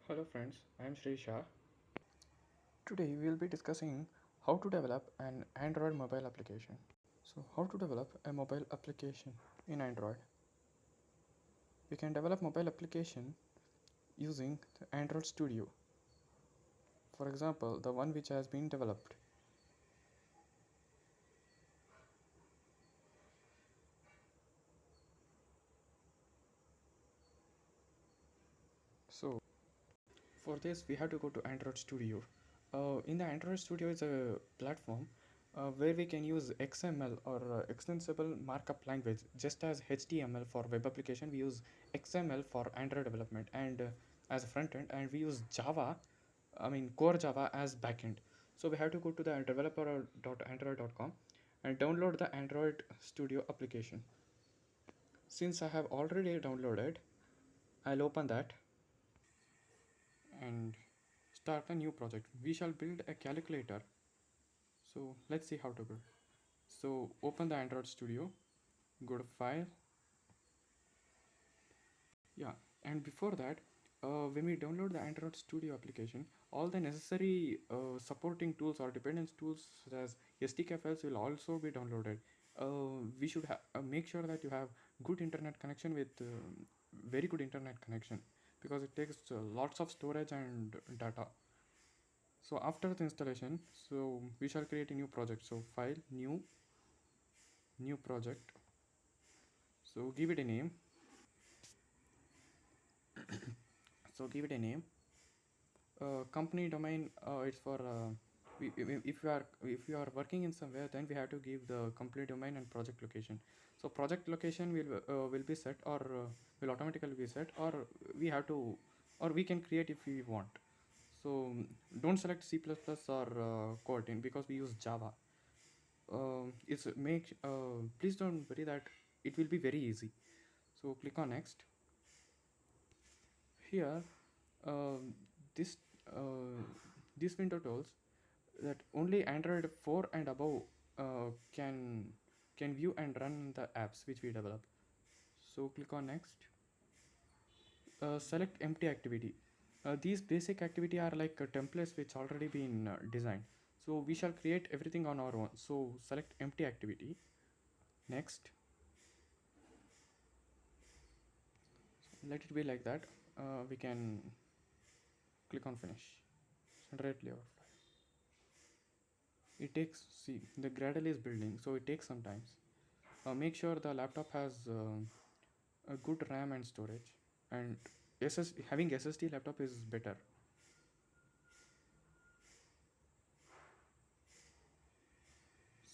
Hello friends, I am Sri Shah. Today we will be discussing how to develop an Android mobile application. So how to develop a mobile application in Android? We can develop mobile application using the Android Studio. For example, the one which has been developed. So for this we have to go to Android Studio. In the Android Studio is a platform where we can use XML or extensible markup language. Just as HTML for web application, we use XML for Android development and as a front end, and we use Java, core Java as backend. So we have to go to the developer.android.com and download the Android Studio application. Since I have already downloaded, I'll open that and start a new project. We shall build a calculator. So let's see how to build. So open the Android Studio, go to File. Yeah, and before that, when we download the Android Studio application, all the necessary supporting tools or dependence tools such as SDK files will also be downloaded. We should make sure that you have good internet connection with very good internet connection, because it takes lots of storage and data. So after the installation, so we shall create a new project. So file, new project. So give it a name. So give it a name. Company domain, it's for if you are working in somewhere, then we have to give the company domain and project location. So project location will be set, or will automatically be set, or we have to, or we can create if we want. So don't select C++ or Kotlin because we use Java. It's make Please don't worry that it will be very easy. So click on next. Here, um, this uh, this window tells that only Android 4 and above uh, can view and run the apps which we develop. So click on next. Select empty activity. These basic activity are like templates which already been designed. So we shall create everything on our own. So select empty activity. Next. Let it be like that. We can click on finish. Generate layout. It takes, see, the Gradle is building, so it takes some time. Make sure the laptop has a good RAM and storage, and having SSD laptop is better.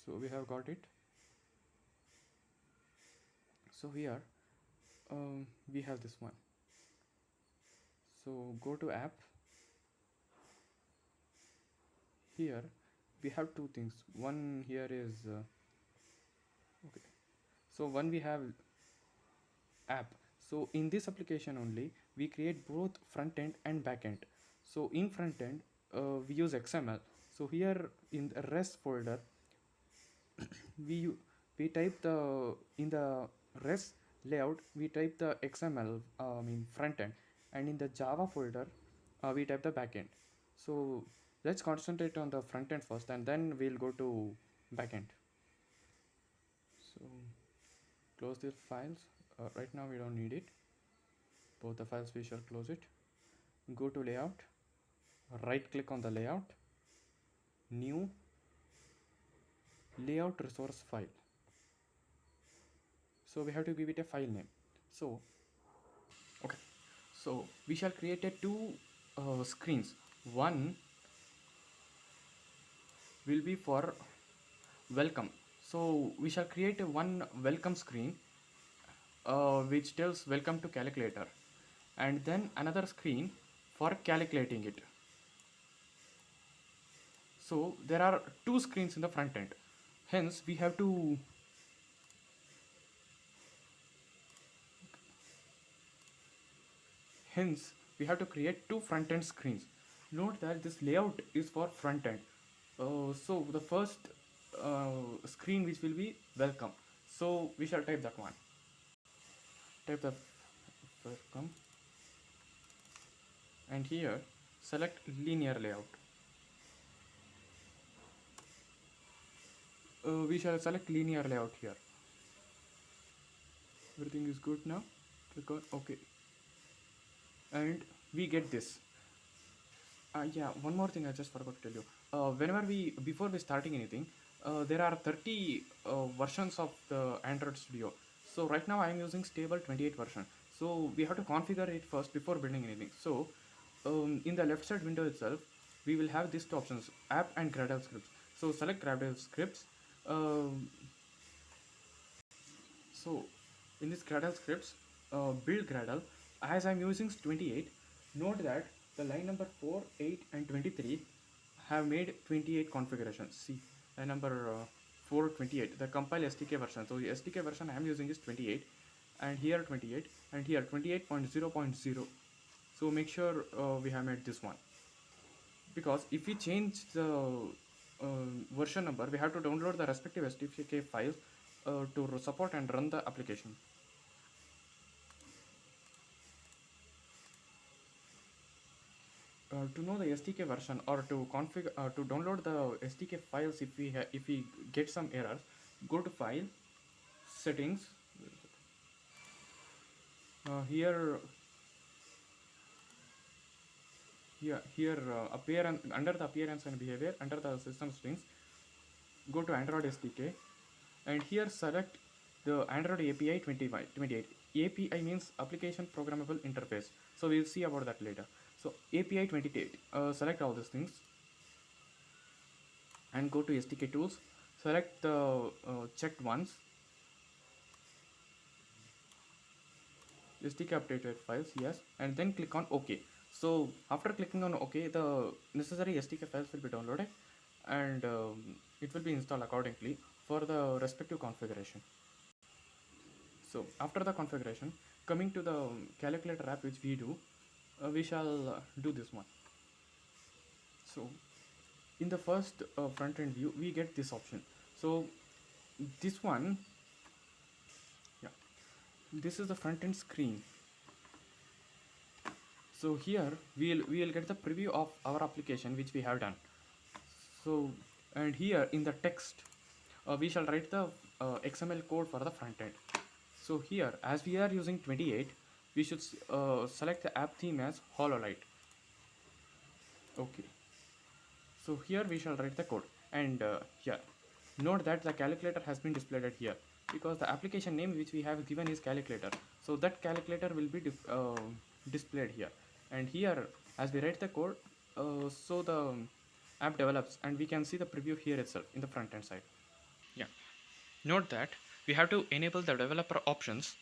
So we have got it. So here we have this one. So go to app. Here we have two things. One here is okay. So one we have app. So in this application only we create both front end and back end. So in front end we use XML. So here in the res folder we we type the in the res layout we type the XML, front end, and in the Java folder we type the back end. So let's concentrate on the front end first, and then we'll go to back end. So close these files. Right now we don't need it. Both the files we shall close it. Go to layout, right click on the layout, new layout resource file. So we have to give it a file name. So okay, so we shall create a two screens. One will be for welcome. So we shall create a one welcome screen which tells welcome to calculator, and then another screen for calculating it. So there are two screens in the front end. Hence we have to create two front end screens. Note that this layout is for front end. So the first screen which will be welcome. So we shall type that one. Type the welcome, and here select linear layout. We shall select linear layout here. Everything is good now. Click on OK, and we get this. Yeah, one more thing I just forgot to tell you. Whenever before we starting anything, there are 30 versions of the Android Studio. So right now I am using stable 28 version. So we have to configure it first before building anything. So in the left side window itself, we will have these two options: app and Gradle scripts. So select Gradle scripts. Um so in this Gradle scripts, build Gradle. As I'm using 28, note that the line number 4, 8 and 23 have made 28 configurations. See, line number 4, 28, the compile SDK version. So the SDK version I am using is 28, and here 28, and here 28.0.0. So make sure we have made this one, because if we change the version number, we have to download the respective SDK files to support and run the application. To know the SDK version, or to configure to download the SDK files, if we get some errors, go to File, Settings. Here appearance, under the appearance and behavior, under the system strings, go to Android SDK, and here select the Android API 28. API means application programmable interface, so we'll see about that later. So API 28, select all these things and go to SDK tools, select the checked ones, SDK updated files, yes, and then click on OK. So after clicking on OK, the necessary SDK files will be downloaded, and it will be installed accordingly for the respective configuration. So after the configuration, coming to the calculator app which we do, we shall do this one. So in the first front end view, we get this option. So this one, yeah, this is the front end screen. So here we'll get the preview of our application which we have done. So, and here in the text, we shall write the XML code for the front end. So here, as we are using 28, we should select the app theme as HoloLight. Okay. So here we shall write the code, and here note that the calculator has been displayed at here, because the application name which we have given is calculator. So that calculator will be displayed here, and here as we write the code, so the app develops, and we can see the preview here itself in the front end side. Yeah. Note that we have to enable the developer options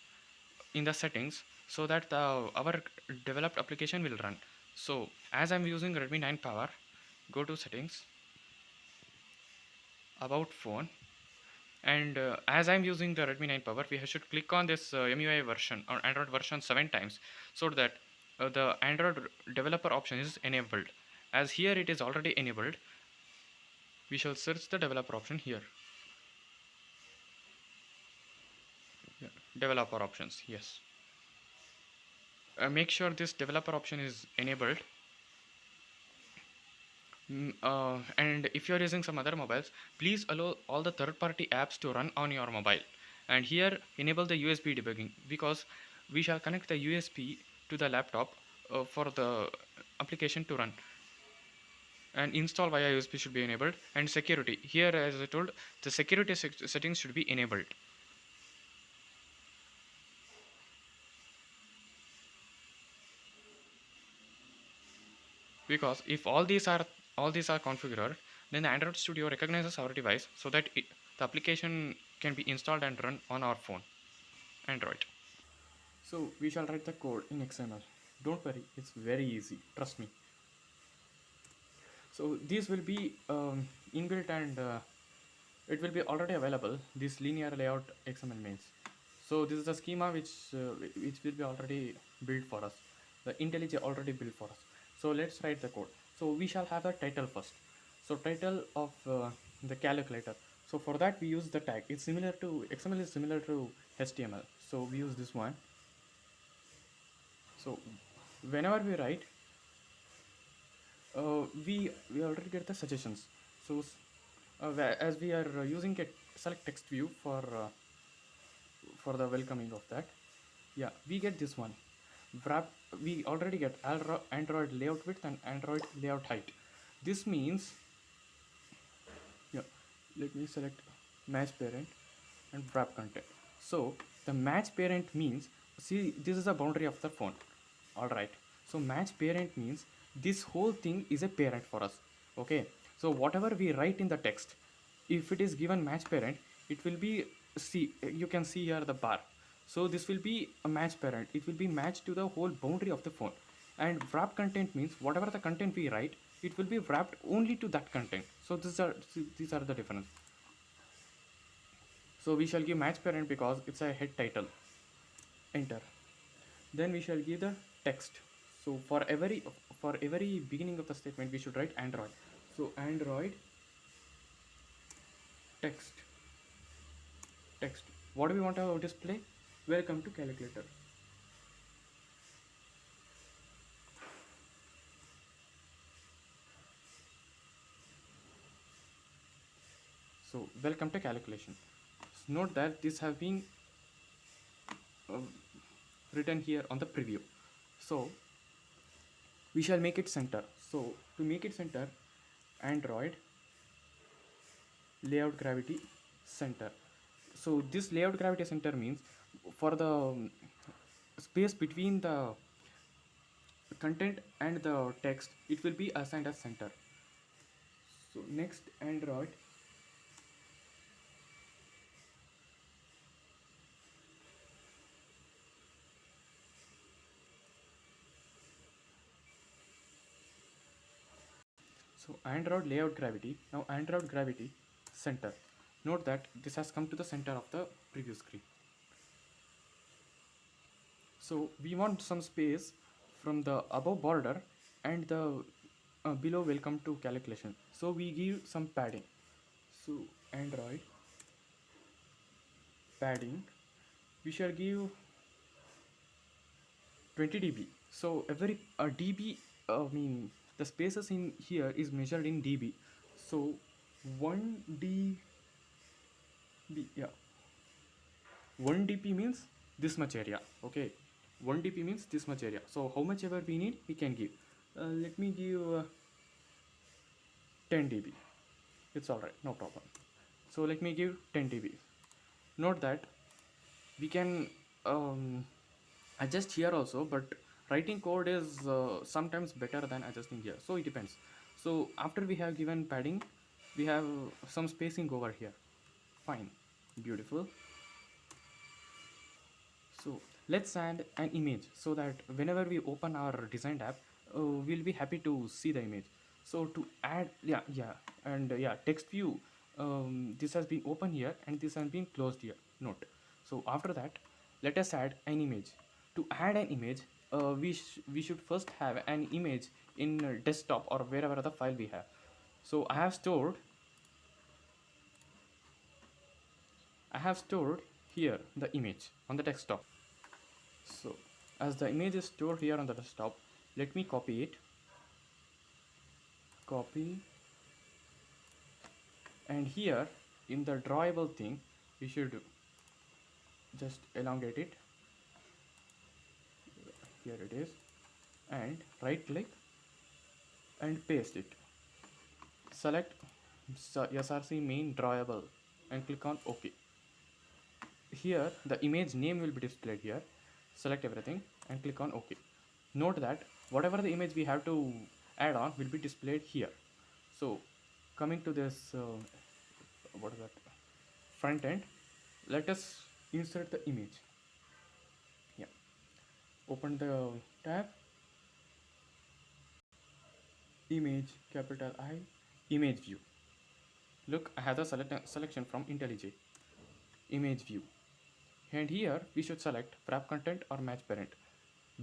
in the settings so that our developed application will run. So as I'm using Redmi 9 Power, go to settings, about phone, and as I'm using the Redmi 9 Power, we should click on this MUI version or Android version 7 times, so that the Android developer option is enabled. As here it is already enabled, we shall search the developer option here. Yeah. Developer options, yes. Make sure this developer option is enabled. And if you are using some other mobiles, please allow all the third-party apps to run on your mobile. And here enable the USB debugging, because we shall connect the USB to the laptop for the application to run. And install via USB should be enabled. And security, here as I told, the security settings should be enabled. Because if all these are configured, then the Android Studio recognizes our device, so that the application can be installed and run on our phone, Android. So we shall write the code in XML. Don't worry, it's very easy, trust me. So these will be inbuilt, and it will be already available, this linear layout XML mains. So this is the schema which will be already built for us. The IntelliJ already built for us. So let's write the code. So we shall have a title first. So title of the calculator. So for that we use the tag. It's similar to XML is similar to HTML. So we use this one. So whenever we write We already get the suggestions. So as we are using a select text view for the welcoming of that, yeah, we get this one. Wrap. We already get Android layout width and Android layout height. This means, yeah, let me select match parent and wrap content. So the match parent means, see, this is the boundary of the font. All right. So match parent means this whole thing is a parent for us. Okay. So whatever we write in the text, if it is given match parent, it will be, see, you can see here the bar. So this will be a match parent. It will be matched to the whole boundary of the font. And wrap content means whatever the content we write, it will be wrapped only to that content. So these are the difference. So we shall give match parent because it's a head title. Enter. Then we shall give the text. So for every beginning of the statement we should write Android. So Android text. What do we want to display? Welcome to calculator. So welcome to calculation. Note that this has been uh, written here on the preview. So we shall make it center. So to make it center, Android layout gravity center. So this layout gravity center means for the space between the content and the text, it will be assigned as center. So next, Android Android layout gravity. Now Android gravity center. Note that this has come to the center of the previous screen. So we want some space from the above border and the below welcome to calculation. So we give some padding. So Android padding, we shall give 20 dB. So every dB, mean the spaces in here is measured in dB. So 1 dB, yeah, 1 dp means this much area. Okay, 1 dp means this much area. So how much ever we need, we can give. Let me give 10 dB. It's all right, no problem. So let me give 10 dB. Note that we can adjust here also, but writing code is sometimes better than adjusting here. So it depends. So after we have given padding, we have some spacing over here. Fine, beautiful. So let's add an image so that whenever we open our designed app, we'll be happy to see the image. So to add, text view, this has been open here and this has been closed here. Note. So after that, let us add an image. To add an image, we should first have an image in desktop or wherever the file we have. So I have stored here the image on the desktop. So as the image is stored here on the desktop, let me copy it. Copy. And here in the drawable thing, we should just elongate it. Here it is. And right click and paste it. Select SRC main drawable and click on OK. Here the image name will be displayed here. Select everything and click on OK. Note that whatever the image we have to add on will be displayed here. So coming to this what is that, front end, let us insert the image. Yeah, open the tab, image, capital I, image view. Look, I have the selection from IntelliJ, image view. And here we should select wrap content or match parent.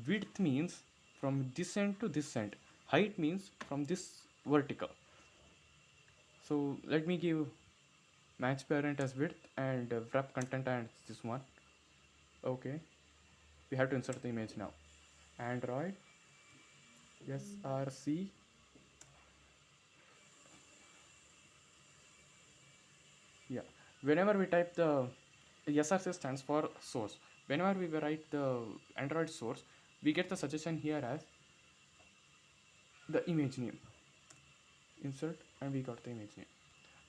Width means from this end to this end. Height means from this vertical. So let me give match parent as width and wrap content as this one. Okay, we have to insert the image now. Android SRC Yeah. Whenever we type the SRC stands for source. Whenever we write the Android source, we get the suggestion here as the image name. Insert, and we got the image name.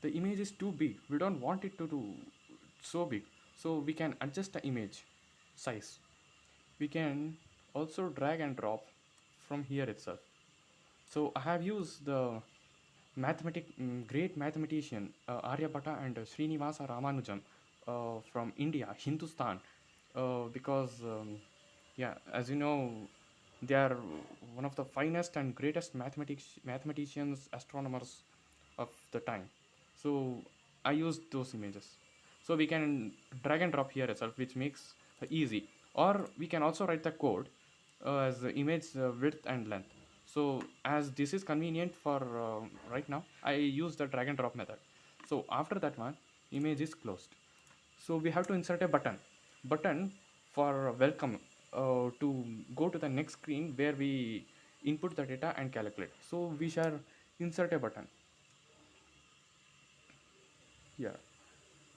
The image is too big. We don't want it to do so big. So we can adjust the image size. We can also drag and drop from here itself. So I have used the great mathematician Aryabhatta and Srinivasa Ramanujan from India, Hindustan, because yeah, as you know, they are one of the finest and greatest mathematicians, astronomers of the time. So I used those images. So we can drag and drop here itself, which makes easy. Or we can also write the code as the image width and length. So as this is convenient for right now, I use the drag and drop method. So after that one, image is closed. So we have to insert a button for welcome to go to the next screen where we input the data and calculate. So we shall insert a button. Yeah,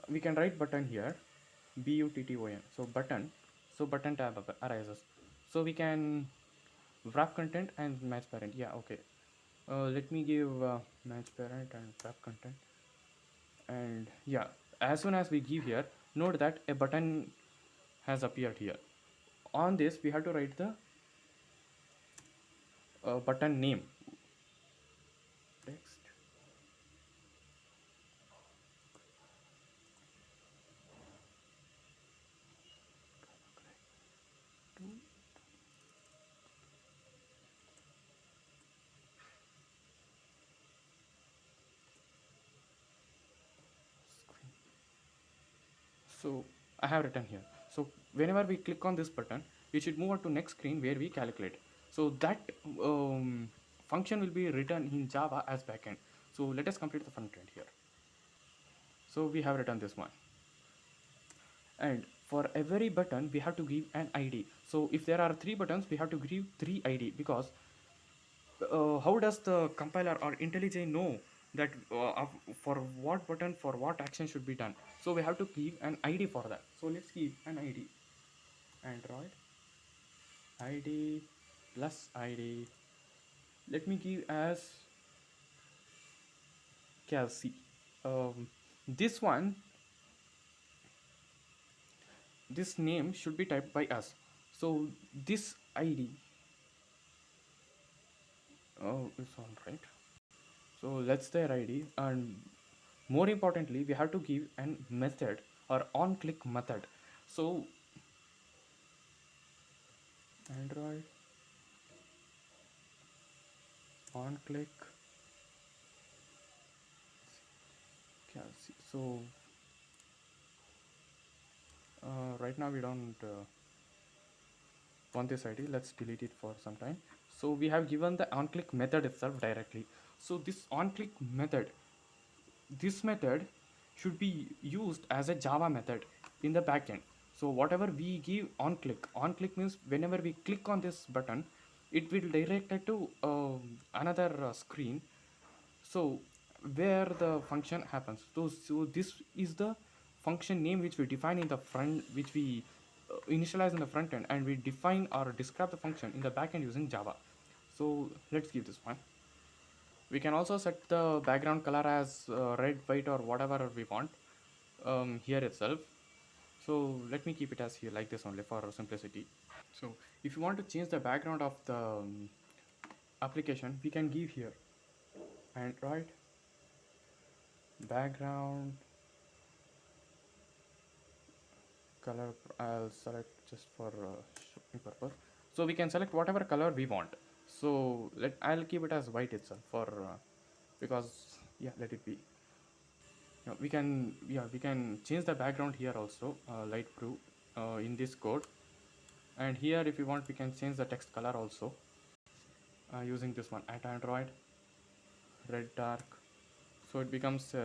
we can write button here, button. So button, so button tab arises. So we can wrap content and match parent. Yeah, okay. Let me give match parent and wrap content. And yeah, as soon as we give here, note that a button has appeared here. On this, we have to write the button name. Text. So I have written here. So whenever we click on this button, we should move on to next screen where we calculate. So that function will be written in Java as backend. So let us complete the front end here. So we have written this one. And for every button, we have to give an ID. So if there are three buttons, we have to give three ID, because how does the compiler or IntelliJ know that for what button for what action should be done? So we have to give an ID for that. So let's give an ID, Android ID plus ID. Let me give as Kelsey. This one, this name should be typed by us. So this ID, oh, it's all right. So let's their ID, and more importantly, we have to give an method or on click method. So Android on click. So right now we don't want this ID. Let's delete it for some time. So we have given the on click method itself directly. So this on click method, this method should be used as a Java method in the backend. So whatever we give on click means whenever we click on this button, it will direct it to another screen. So where the function happens. So this is the function name which we define in the front, which we initialize in the front end, and we define or describe the function in the backend using Java. So let's give this one. We can also set the background color as red, white, or whatever we want here itself. So let me keep it as here like this only for simplicity. So if you want to change the background of the application, we can give here Android background color. I'll select just for showing purpose. So we can select whatever color we want. So I'll keep it as white itself for because yeah, let it be. We can change the background here also, light blue in this code, and here if you want we can change the text color also using this one at Android red dark. So it becomes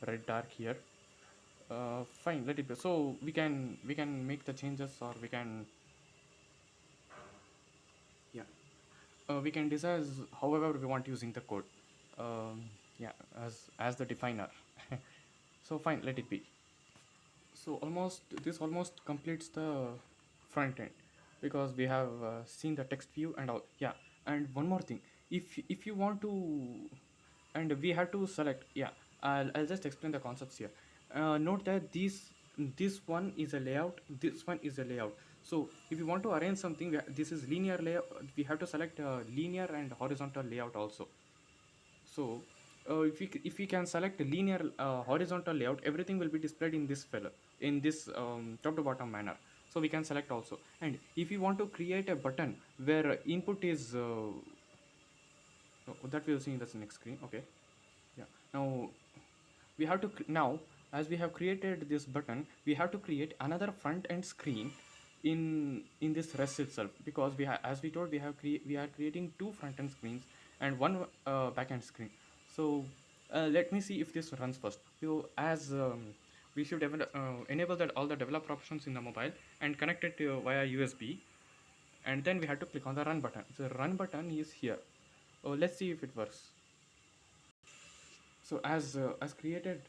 red dark here. Fine, let it be. So we can make the changes, or we can, yeah, we can design however we want using the code, um, yeah, as the definer. So fine, let it be. So almost completes the front end, because we have seen the text view and all. Yeah, and one more thing, if you want to, and we have to select. Yeah, I'll just explain the concepts here. Note that this one is a layout, this one is a layout. So if you want to arrange something, this is linear layout, we have to select linear and horizontal layout also. So if we can select a linear horizontal layout, everything will be displayed in this fella, in this top to bottom manner. So we can select also. And if you want to create a button where input is that we'll see in the next screen. Okay. Yeah. Now we have to now, as we have created this button, we have to create another front end screen in this rest itself, because we have, as we told, we are creating two front end screens and one back end screen. So let me see if this runs first. So as we should enable that all the developer options in the mobile and connect it via USB, and then we have to click on the run button. So run button is here. Let's see if it works. So as created